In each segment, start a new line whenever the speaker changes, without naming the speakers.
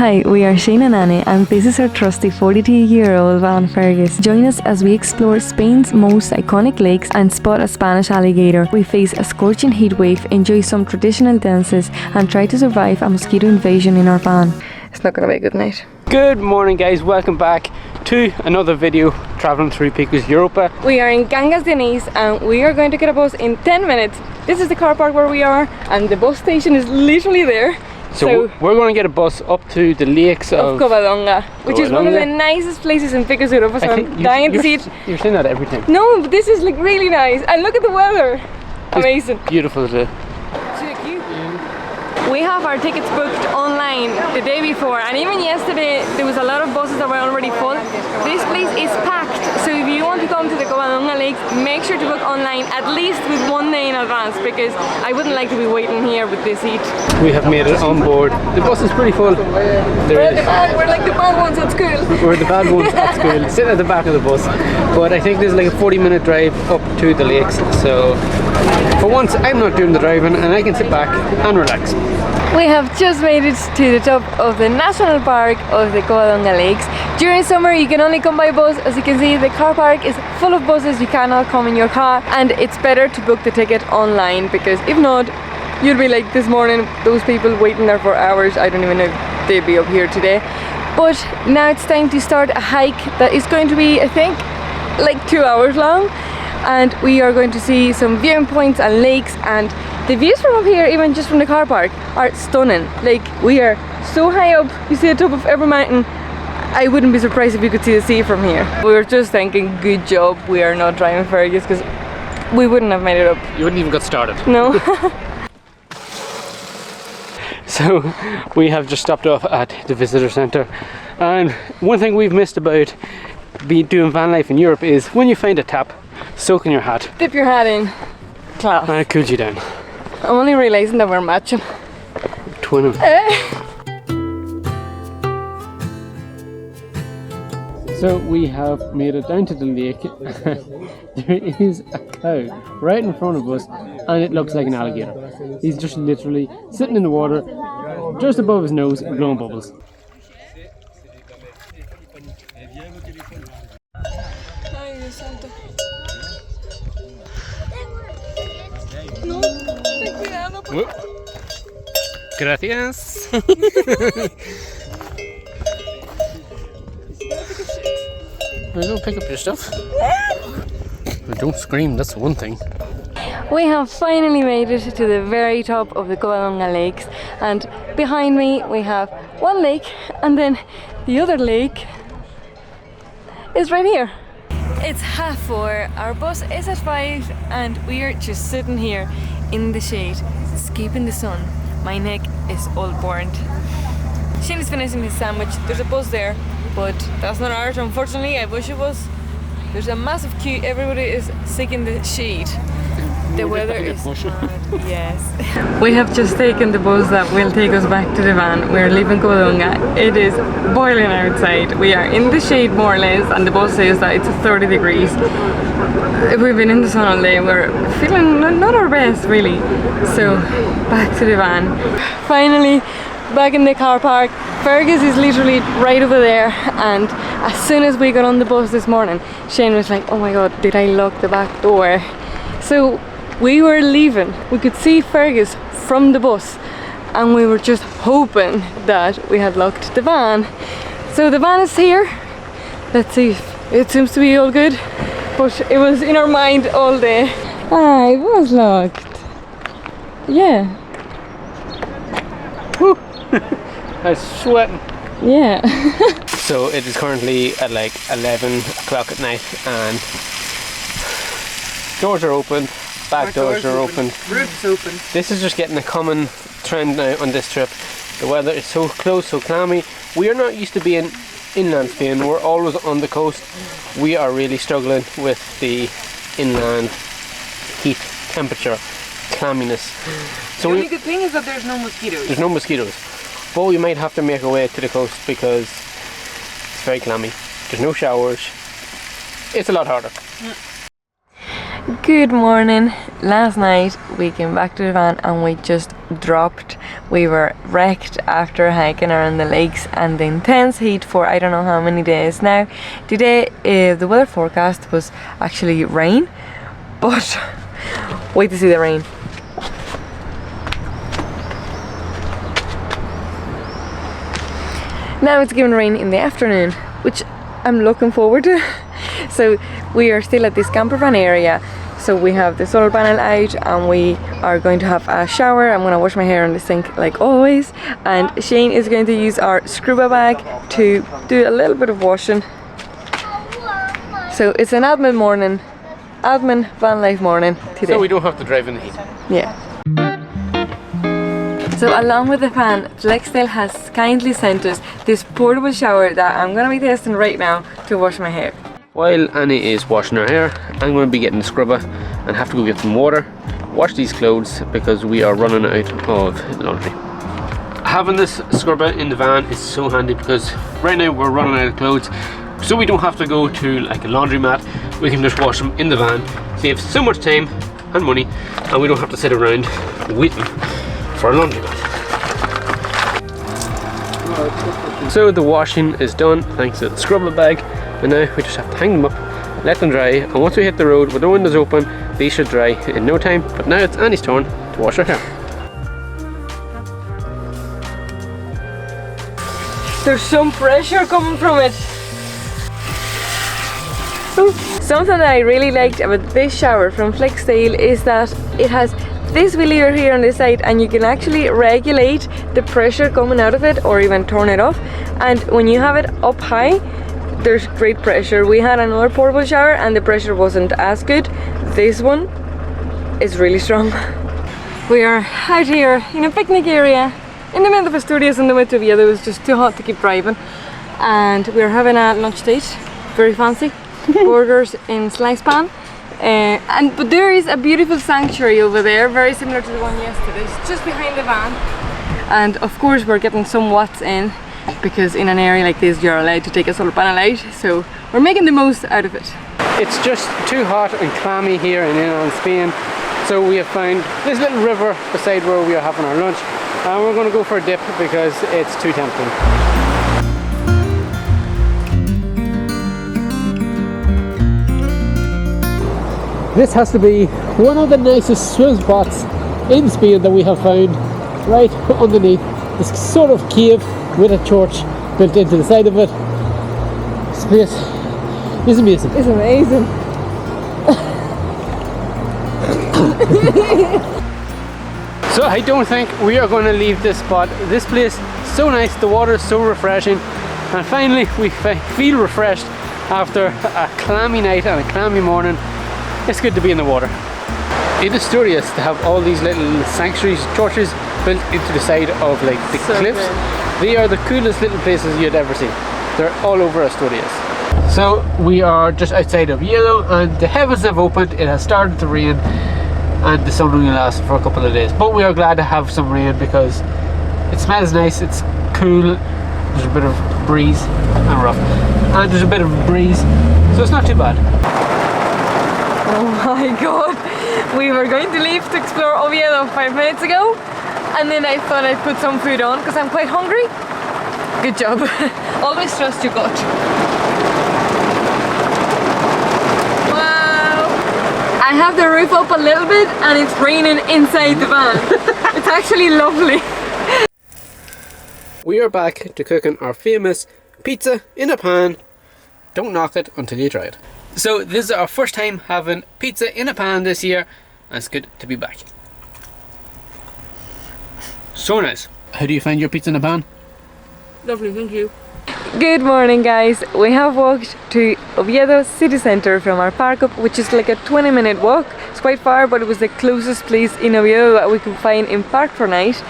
Hi, we are Shane and Annie, and this is our trusty 42-year-old van Fergus. Join us as we explore Spain's most iconic lakes and spot a Spanish alligator. We face a scorching heat wave, enjoy some traditional dances, and try to survive a mosquito invasion in our van. It's not gonna be a good night.
Good morning, guys. Welcome back to another video traveling through Picos de Europa.
We are in Cangas de Onís and we are going to get a bus in 10 minutes. This is the car park where we are, and the bus station is literally there.
So we're going to get a bus up to the lakes of
Covadonga, which is one of the nicest places in Picos de Europa, so I'm dying to see it.
You're saying that every time.
No, but this is like really nice, and look at the weather. Amazing.
It's beautiful today.
We have our tickets booked online the day before, and even yesterday there was a lot of buses that were already full. This place is packed, so if you want to come to the Covadonga Lakes, make sure to book online at least with 1 day in advance, because I wouldn't like to be waiting here with this heat.
We have made it on board. The bus is pretty full.
We're like the bad ones at school.
We're the bad ones at school, sitting at the back of the bus. But I think there's like a 40-minute drive up to the lakes, so for once I'm not doing the driving and I can sit back and relax.
We have just made it to the top of the national park of the Covadonga Lakes. During summer you can only come by bus. As you can see, the car park is full of buses. You cannot come in your car, and it's better to book the ticket online, because if not, you'll be like this morning, those people waiting there for hours. I don't even know if they'll be up here today. But now it's time to start a hike that is going to be, I think, like 2 hours long, and we are going to see some viewing points and lakes, and the views from up here, even just from the car park, are stunning. Like, we are so high up, you see the top of every mountain. I wouldn't be surprised if you could see the sea from here. We were just thinking, good job we are not driving Fergus, because we wouldn't have made it up.
You wouldn't even got started.
No.
So we have just stopped off at the visitor centre, and one thing we've missed about doing van life in Europe is when you find a tap, soak in your hat.
Dip your hat in. Class.
And it cools you down.
I'm only realising that we're matching.
Twinning. So we have made it down to the lake. There is a cow right in front of us, and it looks like an alligator. He's just literally sitting in the water, just above his nose, blowing bubbles. Gracias. Don't pick up your stuff. Don't scream, that's one thing.
We have finally made it to the very top of the Covadonga Lakes, and behind me we have one lake, and then the other lake is right here. It's 4:30, our bus is at 5, and we are just sitting here in the shade, escaping the sun. My neck is all burned. Shane is finishing his sandwich. There's a bus there, but that's not ours, unfortunately. I wish it was. There's a massive queue. Everybody is sick in the shade. The weather is hard. Yes. We have just taken the bus that will take us back to the van. We're leaving Covadonga. It is boiling outside. We are in the shade more or less, and the bus says that it's 30 degrees. We've been in the sun all day. We're feeling not our best, really. So back to the van. Finally back in the car park. Fergus is literally right over there, and as soon as we got on the bus this morning, Shane was like, oh my god, did I lock the back door? So we were leaving. We could see Fergus from the bus, and we were just hoping that we had locked the van. So the van is here. Let's see. It seems to be all good, but it was in our mind all day. Ah, it was locked. Yeah.
Whew. I was sweating.
Yeah.
So it is currently at like 11 o'clock at night, and doors are open, back doors are open,
roof's open.
This is just getting a common trend now on this trip. The weather is so close, so clammy. We are not used to being inland Spain. We're always on the coast. We are really struggling with the inland heat, temperature, clamminess.
So the only good thing is that there's no mosquitoes.
There's no mosquitoes. But we might have to make our way to the coast because it's very clammy. There's no showers. It's a lot harder.
Good morning. Last night we came back to the van and we just dropped. We were wrecked after hiking around the lakes and the intense heat for I don't know how many days now. Today the weather forecast was actually rain, but wait to see the rain. Now it's giving rain in the afternoon, which I'm looking forward to. So we are still at this campervan area. So we have the solar panel out and we are going to have a shower. I'm going to wash my hair in the sink like always. And Shane is going to use our scuba bag to do a little bit of washing. So it's an admin morning, admin van life morning today.
So we don't have to drive in the heat.
Yeah. So along with the fan, Flextail has kindly sent us this portable shower that I'm going to be testing right now to wash my hair.
While Annie is washing her hair, I'm going to be getting the scrubber and have to go get some water, wash these clothes because we are running out of laundry. Having this scrubber in the van is so handy because right now we're running out of clothes, so we don't have to go to like a laundromat. We can just wash them in the van, saves so much time and money, and we don't have to sit around waiting for a laundromat. So the washing is done thanks to the scrubber bag. And now we just have to hang them up, let them dry, and once we hit the road with the windows open, these should dry in no time. But now it's Annie's turn to wash her hair.
There's some pressure coming from it. Something that I really liked about this shower from Flextail is that it has this wheel lever here on the side and you can actually regulate the pressure coming out of it or even turn it off. And when you have it up high, there's great pressure. We had another portable shower and the pressure wasn't as good. This one is really strong. We are out here in a picnic area in the middle of Asturias in the winter. It was just too hot to keep driving, and we're having a lunch date, very fancy. Burgers in slice pan, but there is a beautiful sanctuary over there, very similar to the one yesterday. It's just behind the van, and of course we're getting some watts in, because in an area like this you're allowed to take a solar panel out, so we're making the most out of it.
It's just too hot and clammy here in inland Spain, so we have found this little river beside where we are having our lunch, and we're going to go for a dip because it's too tempting. This has to be one of the nicest swim spots in Spain that we have found, right underneath this sort of cave with a church built into the side of it. This place is amazing.
It's amazing.
So I don't think we are going to leave this spot. This place is so nice, the water is so refreshing, and finally we feel refreshed after a clammy night and a clammy morning. It's good to be in the water. In Asturias, to have all these little sanctuaries, churches built into the side of like the cliffs, they are the coolest little places you'd ever see. They're all over Asturias. So we are just outside of Oviedo and the heavens have opened. It has started to rain and the sun only lasted for a couple of days, but we are glad to have some rain because it smells nice, it's cool, there's a bit of breeze and rough, and there's a bit of a breeze, so it's not too bad.
Oh my god, we were going to leave to explore Oviedo 5 minutes ago, and then I thought I'd put some food on because I'm quite hungry. Good job. Always trust your gut. Wow! I have the roof up a little bit and it's raining inside the van. It's actually lovely.
We are back to cooking our famous pizza in a pan. Don't knock it until you try it. So this is our first time having pizza in a pan this year, and it's good to be back. So nice. How do you find your pizza in a pan?
Lovely, thank you. Good morning guys. We have walked to Oviedo city centre from our park up, which is like a 20-minute walk. It's quite far, but it was the closest place in Oviedo that we could find in park for night.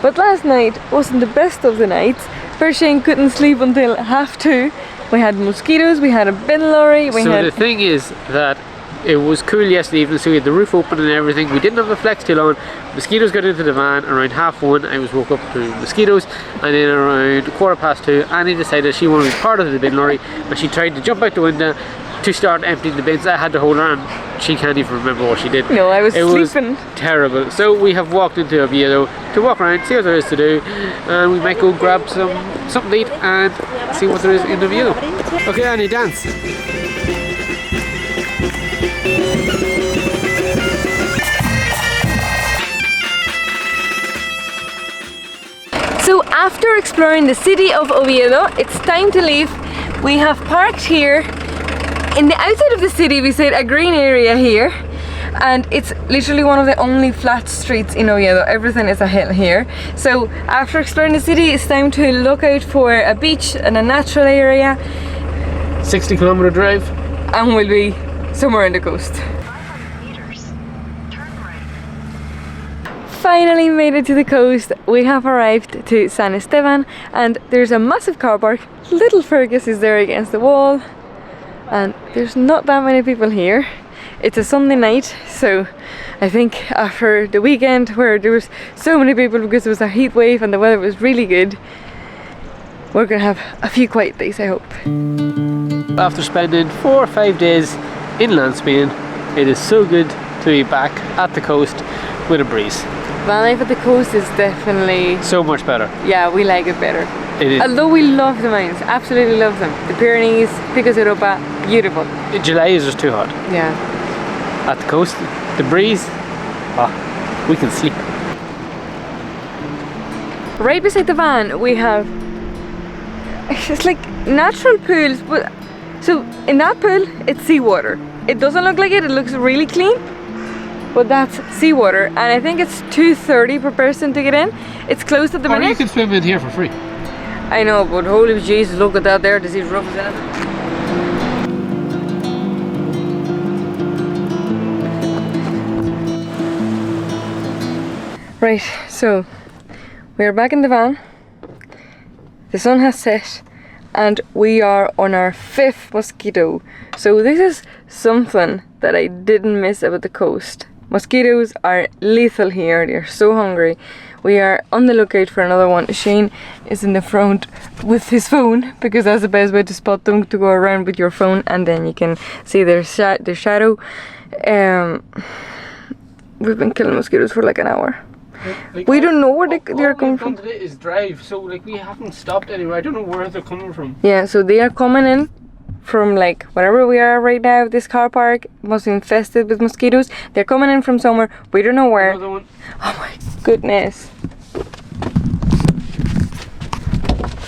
But last night wasn't the best of the nights. Shane couldn't sleep until 2:30. We had mosquitoes, we had a bin lorry,
the thing is that it was cool yesterday evening, so we had the roof open and everything. We didn't have the flex tail on. Mosquitoes got into the van around 1:30. I was woke up to mosquitoes, and then around 2:15 Annie decided she wanted to be part of the bin lorry, and she tried to jump out the window to start emptying the bins. I had to hold her and she can't even remember what she did.
No, I was sleeping.
Was terrible. So we have walked into Oviedo to walk around, see what there is to do, and we might go grab something to eat and see what there is in Oviedo. Okay, Annie, dance.
So after exploring the city of Oviedo, it's time to leave. We have parked here in the outside of the city beside a green area here, and it's literally one of the only flat streets in Oviedo. Everything is a hill here. So after exploring the city, it's time to look out for a beach and a natural area.
60-kilometer drive.
And we'll be somewhere on the coast. Finally made it to the coast. We have arrived to 𝗦𝗨𝗣𝗏𝗪, and there's a massive car park. Little Fergus is there against the wall, and there's not that many people here. It's a Sunday night, so I think after the weekend where there was so many people because it was a heat wave and the weather was really good, we're gonna have a few quiet days, I hope.
After spending 4 or 5 days inland Spain, it is so good to be back at the coast with a breeze.
Van life at the coast is definitely
so much better.
Yeah, we like it better.
It is.
Although we love the mountains, absolutely love them. The Pyrenees, Picos de Europa, beautiful.
July is just too hot.
Yeah.
At the coast, the breeze, we can sleep.
Right beside the van we have, it's like natural pools, but so in that pool it's seawater. It doesn't look like it looks really clean, but that's seawater, and I think it's $2.30 per person to get in. It's closed at the minute.
Or you can swim in here for free.
I know, but holy Jesus, look at that there, to see rough as anything. Right, so we are back in the van. The sun has set and we are on our 5th mosquito. So this is something that I didn't miss about the coast. Mosquitoes are lethal here, they're so hungry. We are on the lookout for another one. Shane is in the front with his phone because that's the best way to spot them, to go around with your phone and then you can see their shadow. We've been killing mosquitoes for like an hour.
Like
we don't know where they're coming from.
All we've done today is drive, so like we haven't stopped anywhere. I don't know where they're coming from.
Yeah, so they are coming in from like wherever we are right now. This car park must be infested with mosquitoes. They're coming in from somewhere. We don't know where.
Another one.
Oh my goodness.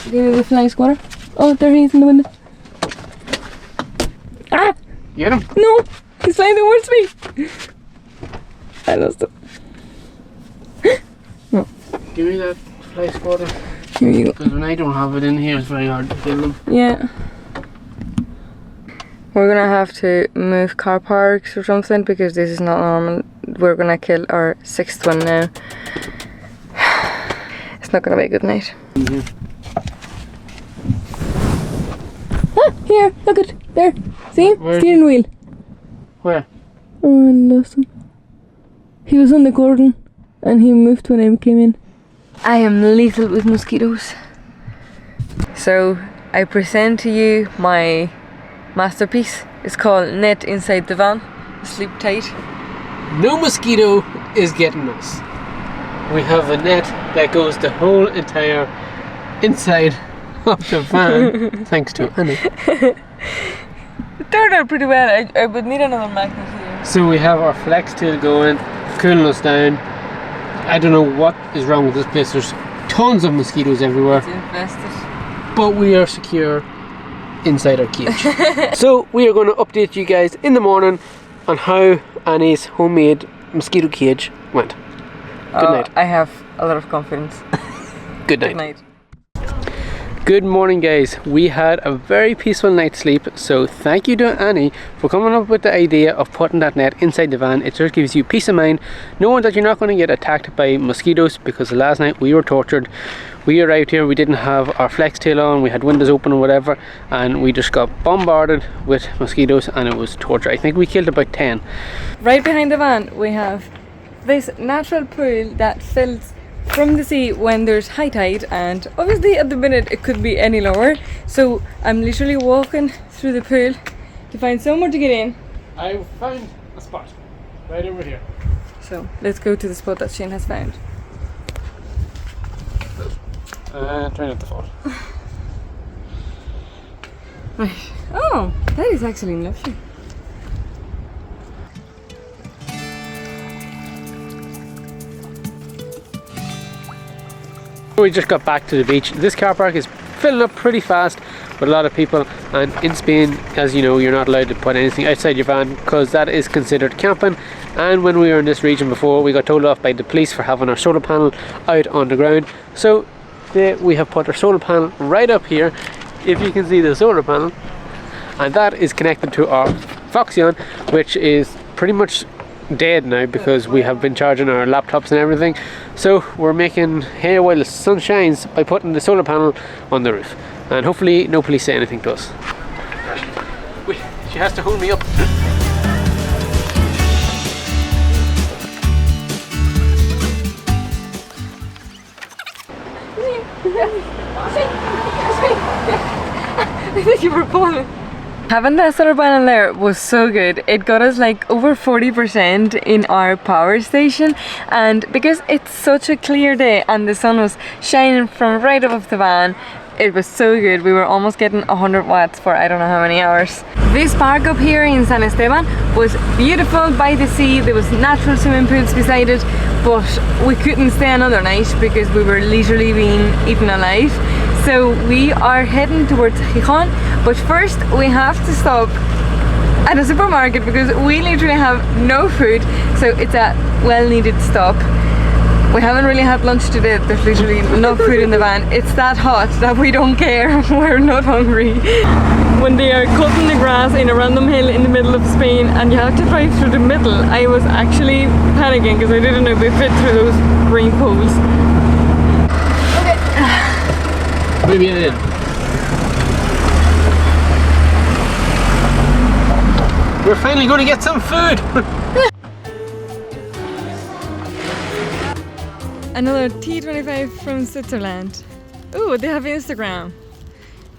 Give me the flying squatter. Oh, there he is in the window. Ah!
Get him?
No! He's flying towards me! I lost him. No.
Give me that fly spotter.
Here you go.
Because when I don't have it in here, it's very hard to kill them.
Yeah. We're gonna have to move car parks or something because this is not normal. We're gonna kill our 6th one now. It's not gonna be a good night. Ah, here, look at there. See him? Steering wheel.
Where?
Oh, I lost him. He was on the cordon and he moved when I came in. I am lethal with mosquitoes. So I present to you my masterpiece. It's called Net Inside the Van. Sleep tight.
No mosquito is getting us. We have a net that goes the whole entire inside of the van, thanks to Annie.
It turned out pretty well. I would need another magnet here.
So we have our flex tail going, cooling us down. I don't know what is wrong with this place. There's tons of mosquitoes everywhere.
It's infested.
But we are secure inside our cage. So we are going to update you guys in the morning on how Annie's homemade mosquito cage went. Good night.
I have a lot of confidence.
Good night.
Good night.
Good morning guys, we had a very peaceful night's sleep, so thank you to Annie for coming up with the idea of putting that net inside the van. It just gives you peace of mind knowing that you're not going to get attacked by mosquitoes, because last night we were tortured. We arrived here, we didn't have our flex tail on, we had windows open or whatever, and we just got bombarded with mosquitoes and it was torture. I think we killed about 10.
Right behind the van we have this natural pool that fills from the sea when there's high tide, and obviously at the minute it could be any lower, so I'm literally walking through the pool to find somewhere to get in.
I found a spot right over here.
So let's go to the spot that Shane has found.
Try not to fall.
Right. Oh, that is actually lovely.
We just got back to the beach. This car park is filling up pretty fast with a lot of people, and in Spain, as you know, you're not allowed to put anything outside your van because that is considered camping. And when we were in this region before, we got told off by the police for having our solar panel out on the ground. So we have put our solar panel right up here, if you can see the solar panel, and that is connected to our 𝗙𝗥𝗟𝗟𝗦, which is pretty much dead now because we have been charging our laptops and everything. So we're making hay while the sun shines by putting the solar panel on the roof, and hopefully no police say anything to us. She has to hold me up.
I think you were falling. Having that solar panel there was so good. It got us like over 40% in our power station, and because it's such a clear day and the sun was shining from right above the van, it was so good. We were almost getting 100 watts for I don't know how many hours. This park up here in San Esteban was beautiful by the sea. There was natural swimming pools beside it, but we couldn't stay another night because we were literally being eaten alive. So we are heading towards Gijón, but first we have to stop at a supermarket because we literally have no food, so it's a well-needed stop. We haven't really had lunch today. There's literally no food in the van. It's that hot that we don't care. We're not hungry. When they are cutting the grass in a random hill in the middle of Spain and you have to drive through the middle, I was actually panicking because I didn't know if we fit through those green poles.
Muy bien. We're finally going to get some food.
Another T25 from Switzerland. Oh, they have Instagram.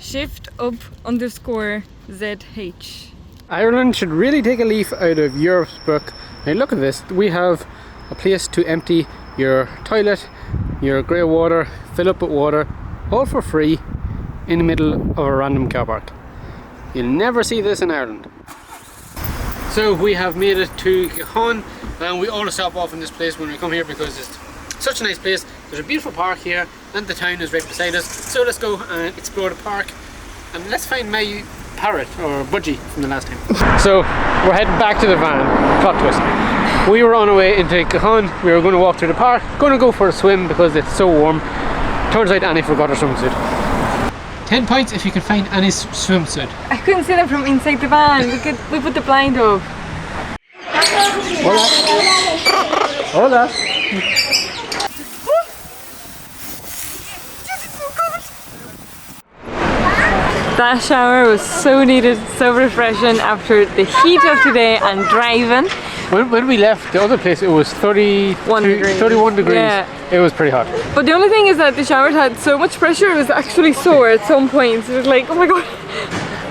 _ZH.
Ireland should really take a leaf out of Europe's book. Now look at this. We have a place to empty your toilet, your grey water, fill up with water, all for free in the middle of a random car park. You'll never see this in Ireland. So we have made it to Gijón, and we always stop off in this place when we come here because it's such a nice place. There's a beautiful park here and the town is right beside us. So let's go and explore the park and let's find my parrot or budgie from the last time. So we're heading back to the van. Plot twist. We were on our way into Gijón. We were going to walk through the park, going to go for a swim because it's so warm. Turns out Annie forgot her swimsuit. 10 points if you can find Annie's swimsuit.
I couldn't see them from inside the van. We put the blind up.
Hola. Hola.
That shower was so needed, so refreshing after the heat of today and driving.
When we left the other place, it was 31 degrees.
Yeah.
It was pretty hot.
But the only thing is that the showers had so much pressure, it was actually sore at some points. It was like, oh my god.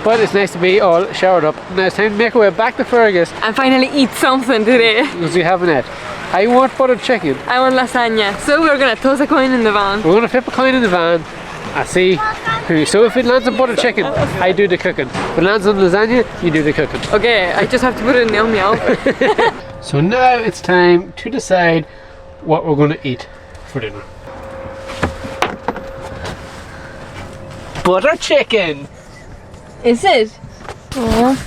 But it's nice to be all showered up. Now it's time to make our way back to Fergus.
And finally eat something today.
Because we haven't had. I want buttered chicken.
I want lasagna. So we're gonna toss a coin in the van.
We're gonna flip a coin in the van. I see who. So if it lands on buttered chicken, I do the cooking. If it lands on lasagna, you do the cooking.
Okay, I just have to put it in the oven.
So now it's time to decide what we're going to eat for dinner. Butter chicken!
Is it? Oh.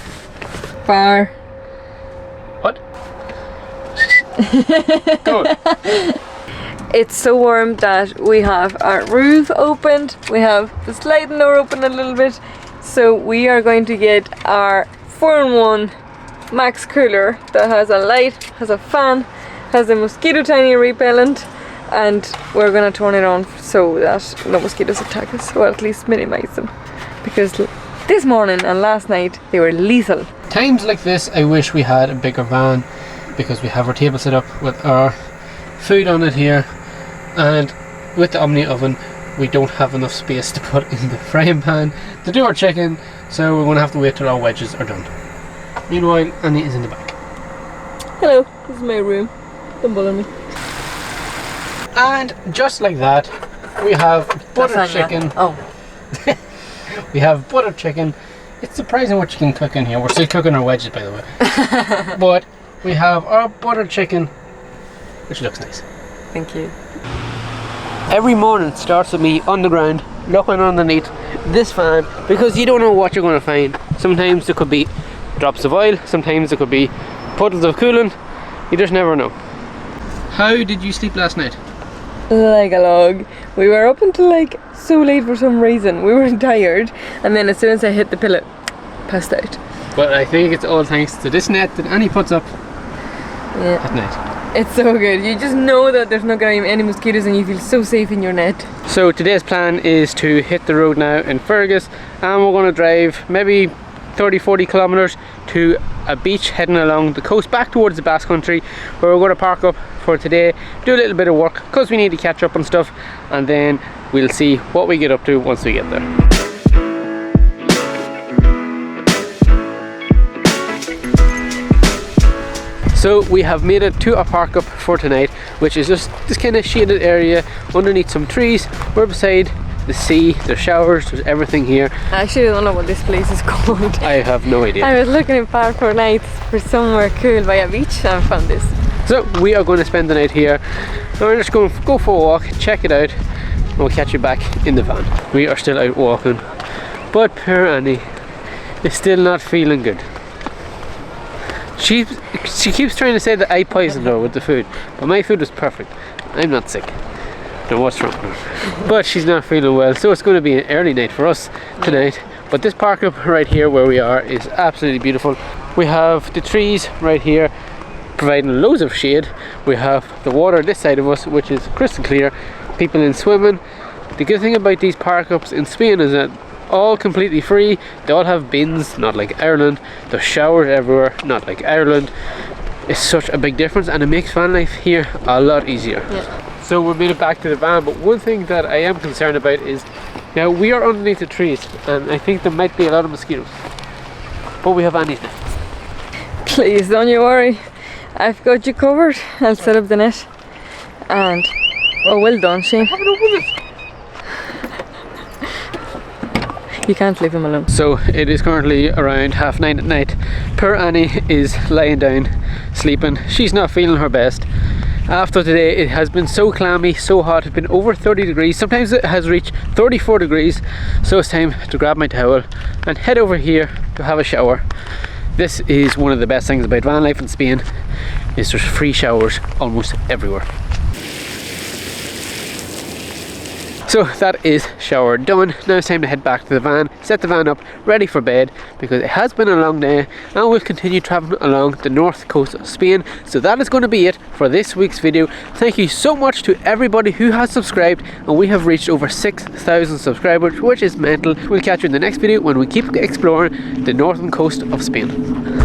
Bar.
What? Go.
It's so warm that we have our roof opened. We have the sliding door open a little bit. So we are going to get our 4-in-1 max cooler that has a light, has a fan, has a mosquito tiny repellent, and we're gonna turn it on so that no mosquitoes attack us, or at least minimize them, because this morning and last night they were lethal.
Times like this I wish we had a bigger van because we have our table set up with our food on it here, and with the Omni oven we don't have enough space to put in the frying pan to do our chicken, so we're going to have to wait till our wedges are done. Meanwhile, Annie is in the back.
Hello, this is my room. Don't bother me.
And just like that, we have butter chicken.
Oh.
We have butter chicken. It's surprising what you can cook in here. We're still cooking our wedges, by the way. But we have our butter chicken, which looks nice.
Thank you.
Every morning starts with me on the ground, looking underneath this fan, because you don't know what you're going to find. Sometimes there could be drops of oil, sometimes there could be puddles of coolant. You just never know. How did you sleep last night?
Like a log. We were up until like so late for some reason. We were tired, and then as soon as I hit the pillow, passed out.
But I think it's all thanks to this net that Annie puts up at night.
It's so good. You just know that there's not going to be any mosquitoes and you feel so safe in your net.
So today's plan is to hit the road now in Fergus, and we're going to drive maybe 30-40 kilometers to a beach heading along the coast back towards the Basque Country, where we're going to park up for today, do a little bit of work because we need to catch up on stuff, and then we'll see what we get up to once we get there. So we have made it to a park up for tonight, which is just this kind of shaded area underneath some trees. We're beside the sea, there's showers, there's everything here.
I actually don't know what this place is called.
I have no idea.
I was looking in Park for nights for somewhere cool by a beach and I found this.
So we are going to spend the night here. And we're just going to go for a walk, check it out, and we'll catch you back in the van. We are still out walking, but poor Annie is still not feeling good. She keeps trying to say that I poisoned her with the food, but my food was perfect. I'm not sick. Don't know what's wrong with her. But she's not feeling well, so it's going to be an early night for us tonight. But this park up right here where we are is absolutely beautiful. We have the trees right here providing loads of shade. We have the water this side of us, which is crystal clear. People in swimming. The good thing about these park ups in Spain is that all completely free. They all have bins, not like Ireland. There's showers everywhere, not like Ireland. It's such a big difference, and it makes van life here a lot easier.
Yeah.
So we made it back to the van, but one thing that I am concerned about is, now we are underneath the trees and I think there might be a lot of mosquitoes, but we have Annie's net.
Please don't you worry, I've got you covered. I'll set up the net. And oh, well done, Shane.
I haven't opened it.
You can't leave him alone.
So it is currently around 9:30 at night. Poor Annie is lying down sleeping. She's not feeling her best. After today it has been so clammy, so hot. It's been over 30 degrees. Sometimes it has reached 34 degrees. So it's time to grab my towel and head over here to have a shower. This is one of the best things about van life in Spain, is there's free showers almost everywhere. So that is shower done. Now it's time to head back to the van, set the van up, ready for bed, because it has been a long day and we'll continue traveling along the north coast of Spain. So that is going to be it for this week's video. Thank you so much to everybody who has subscribed, and we have reached over 6,000 subscribers, which is mental. We'll catch you in the next video when we keep exploring the northern coast of Spain.